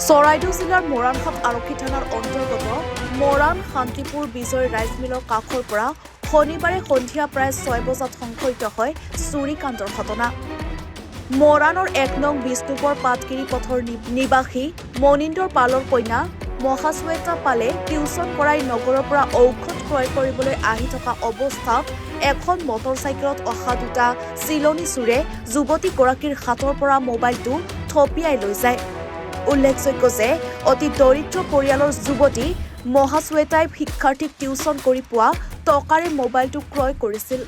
চৰাইদেউ জিলাৰ মৰাণহাট আৰক্ষী থানাৰ অন্তৰ্গত মৰাণ শান্তিপুৰ বিজয় ৰাইচ মিলৰ কাষৰ পৰা শনিবাৰে সন্ধিয়া প্ৰায় 6 বজাত সংঘটিত হয় চুৰিকাণ্ডৰ ঘটনা। মৰাণৰ 1 নং বিষ্ণুপুৰ পাটকিৰি পথৰ নিবাসী মনিন্দৰ পালৰ কন্যা মহাশ্বেতা পালে টিউচন কৰাই নগৰৰ পৰা ঔষধ ক্ৰয় কৰিবলৈ আহি থকা অৱস্থাত এখন মটৰচাইকেলত অহা দুটা চিলনী চোৰে যুৱতীগৰাকীৰ হাতৰ পৰা মোবাইলটো থপিয়াই লৈ যায়। উল্লেখযোগ্য যে অতি দৰিদ্ৰ পৰিয়ালৰ যুৱতী মহাশ্বেতাই শিক্ষাৰ্থীক টিউচন কৰি পোৱা টকাৰে মোবাইলটো ক্ৰয় কৰিছিল।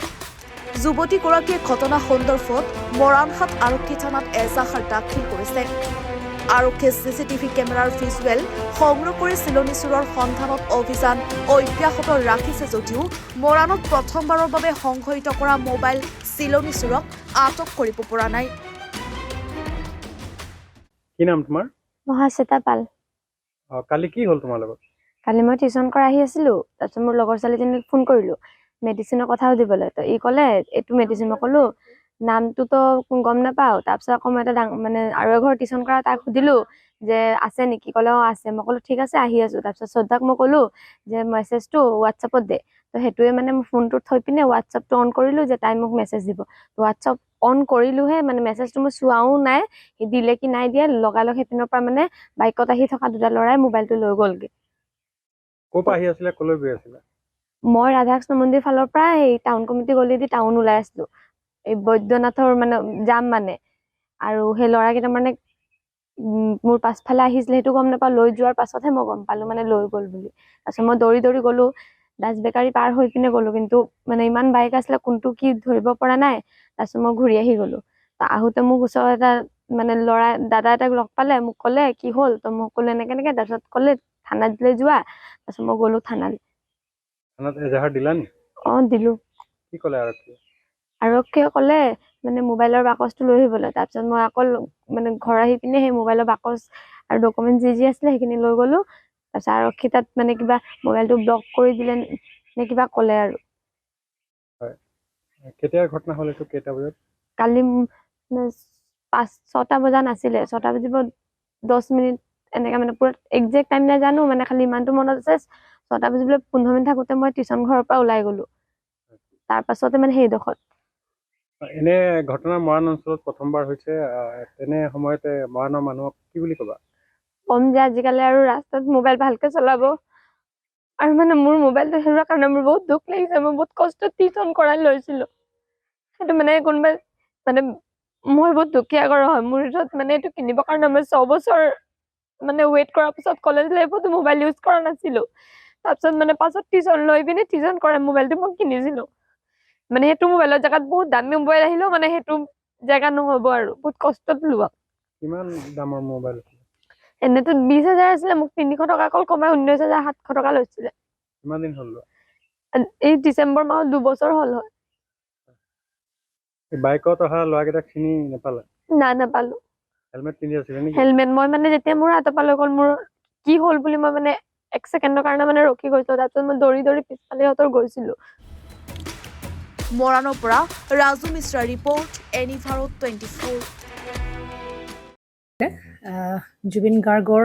যুৱতীগৰাকীয়ে ঘটনা সন্দৰ্ভত মৰাণহাট আৰক্ষী থানাত এজাহাৰ দাখিল কৰিছে। আৰক্ষীয়ে চিচিটিভি কেমেৰাৰ ভিজুৱেল সংগ্ৰহ কৰি চিলনী চোৰৰ সন্ধানত অভিযান অব্যাহত ৰাখিছে যদিও মৰাণত প্ৰথমবাৰৰ বাবে সংঘটিত কৰা মোবাইল চিলনী চোৰক আটক কৰিব পৰা নাই। কি নাম তোমাৰ? মহাশ্বেতা পাল। কালি কি হ'ল তোমাৰ লগত? কালি মই টিউচন কৰা আহি আছিলো, তাৰপিছত মোৰ লগৰ ছোৱালীজনীক ফোন কৰিলো মেডিচিনৰ কথা সুধিবলৈ। তো ই ক'লে এইটো মেডিচিন। মই ক'লো নামটোতো গম নাপাওঁ। তাৰপিছত আকৌ মই এটা মানে আৰু এঘৰ টিউচন কৰা তাক সুধিলো যে আছে নেকি, ক'লে অঁ আছে। মই ক'লো ঠিক আছে আহি আছো। তাৰপিছত শ্ৰদ্ধাক মই ক'লো যে মেছেজটো হোৱাটছআপত দে। তো সেইটোৱে মানে মই ফোনটো থৈ পিনে হোৱাটছআপটো অন কৰিলো যে তাই মোক মেছেজ দিব। হোৱাটছআপ অন কৰিলোহে, মানে মেছেজটো মই চোৱাও নাই, সি দিলে কি নাই দিয়া, লগালগ সেইপিনৰ পৰা মানে বাইকত আহি থকা দুটা ল'ৰাই মোবাইলটো লৈ গ'লগে। ক'ৰ পৰা আহি আছিলে, ক'লৈ গৈ আছিলে? মই ৰাধাকৃষ্ণ মন্দিৰ ফালৰ পৰা এই টাউন কমিটি গলি দি টাউন ওলাই আছিলো। এই বৈদ্যনাথৰ মানে যাম মানে, আৰু সেই ল'ৰাকেইটা মানে মোৰ পাছফালে আহিছিলে, সেইটো গম নাপাওঁ। লৈ যোৱাৰ পাছতহে মই গম পালো মানে লৈ গ'ল বুলি। তাৰপিছত মই দৌৰি দৌৰি গ'লো, দাস বেকাৰী পাৰ হৈ পিনে গ'লো, কিন্তু মানে ইমান বাইক আছিলে কোনটো কি ধৰিব পৰা নাই। তাৰপিছত মই ঘূৰি আহি গ'লো। আহোতে মোক ওচৰৰ এটা মানে ল'ৰা দাদা এটাক লগ পালে, মোক ক'লে কি হ'ল, তো মোক ক'লে এনেকে এনেকে। তাৰপিছত ক'লে থানাত যোৱা। তাৰপিছত মই গ'লো থানালৈ। থানাত এজাহাৰ দিলা নি? অঁ দিলো। কি ক'লে আৰক্ষীয়ে? আৰক্ষীয়ে ক'লে মানে মোবাইলৰ বাকচটো লৈ আহিবলৈ। তাৰপিছত মই আকৌ মানে ঘৰ আহি পিনে সেই মোবাইলৰ বাকচ আৰু ডকুমেণ্ট যি আছিলে সেইখিনি লৈ গ'লো। তাৰপিছত আৰক্ষী তাত মানে কিবা মোবাইলটো ব্লক কৰি দিলে নে কিবা ক'লে আৰু। হয়, কেতিয়াৰ ঘটনা হ'ল এইটো? কেইটা বজাত? কালি 5-6টা বজা নাছিলে, 6টা বাজিব 10 মিনিট এনেকৈ, মানে পুৰা একজেক্ট টাইম নাজানো, মানে খালি ইমানটো মনত আছে 6টা বাজিবলৈ 15 মিনিট থাকোঁতে মই টিউচন ঘৰৰ পৰা ওলাই গ'লো। তাৰ পাছতে মানে সেইডোখৰত এনে ঘটনা মৰাণ অঞ্চলত প্ৰথমবাৰ হৈছে। তেনে সময়তে মৰাণৰ মানুহক কি বুলি ক'বা? কম যে আজিকালি আৰু ৰাস্তাত মোবাইল ভালকে চলাব। আৰু মানে মোৰ মোবাইলটো হেৰুৱাৰ কাৰণে মোৰ বহুত দুখ লাগিছে। মই বহুত কষ্টত টিউচন কৰাই লৈছিলো। সেইটো মানে কোনোবাই মানে মই বহুত দুখীয়া ঘৰৰ হয়। মোৰ ওচৰত মানে এইটো কিনিবৰ কাৰণে মই 6 বছৰ মানে ৱেইট কৰাৰ পিছত কলেজ লাইফতো মোবাইল ইউজ কৰা নাছিলো। তাৰপিছত মানে পাছত টিউচন লৈ পিনে টিউচন কৰা মোবাইলটো মই কিনিছিলো। মানে সেইটো মোবাইলৰ জেগাত বহুত দামী মোবাইল আহিলেও মানে সেইটো জেগা নহ'ব আৰু বহুত কষ্টত লোৱা। কিমান দামৰ মোবাইল? এনেতো 20,000 আছিলে, মোক 300 টকা অকল কমাই 19,700 টকা লৈছিলে। কিমান দিন হ'ল? এই ডিচেম্বৰ মাহত 2 বছৰ হ'ল হয়। বাইকত অহা ল'ৰাকেইটাক চিনি নাপালা? নাপালো। হেলমেট পিন্ধি আছিলে নেকি? হেলমেট মই মানে যেতিয়া মোৰ হাতৰ পৰা লৈ গ'ল, মোৰ কি হ'ল বুলি মই মানে 1 ছেকেণ্ডৰ কাৰণে মানে ৰখি গৈছো। তাৰপিছত মই দৌৰি দৌৰি পিছফালে গৈছিলো। মৰাণৰ পৰা ৰাজু মিশ্ৰাৰ ৰিপৰ্ট, এনিভাৰো 24। জুবিন গাৰ্গৰ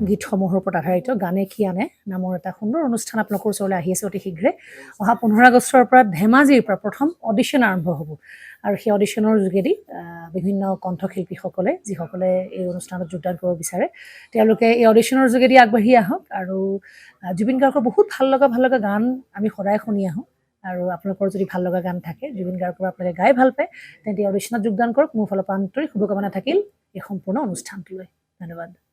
গীতসমূহৰ ওপৰত আধাৰিত গানে কি আনে নামৰ এটা সুন্দৰ অনুষ্ঠান আপোনালোকৰ ওচৰলৈ আহি আছে অতি শীঘ্ৰে। অহা 15 আগষ্টৰ পৰা ধেমাজিৰ পৰা প্ৰথম অডিশ্যন আৰম্ভ হ'ব, আৰু সেই অডিশ্যনৰ যোগেদি বিভিন্ন কণ্ঠশিল্পীসকলে যিসকলে এই অনুষ্ঠানত যোগদান কৰিব বিচাৰে, তেওঁলোকে এই অডিশ্যনৰ যোগেদি আগবাঢ়ি আহক। আৰু জুবিন গাৰ্গৰ বহুত ভাল লগা গান আমি সদায় শুনি আহোঁ। আৰু আপোনালোকৰ যদি ভাল লগা গান থাকে, জুবিন গাৰ্গৰ আপোনালোকে গাই ভাল পায়, তেন্তে অডিশ্যনত যোগদান কৰক। মোৰ ফালৰ পৰা আন্তৰিক শুভকামনা থাকিল এই সম্পূৰ্ণ অনুষ্ঠানটোলৈ। ধন্যবাদ।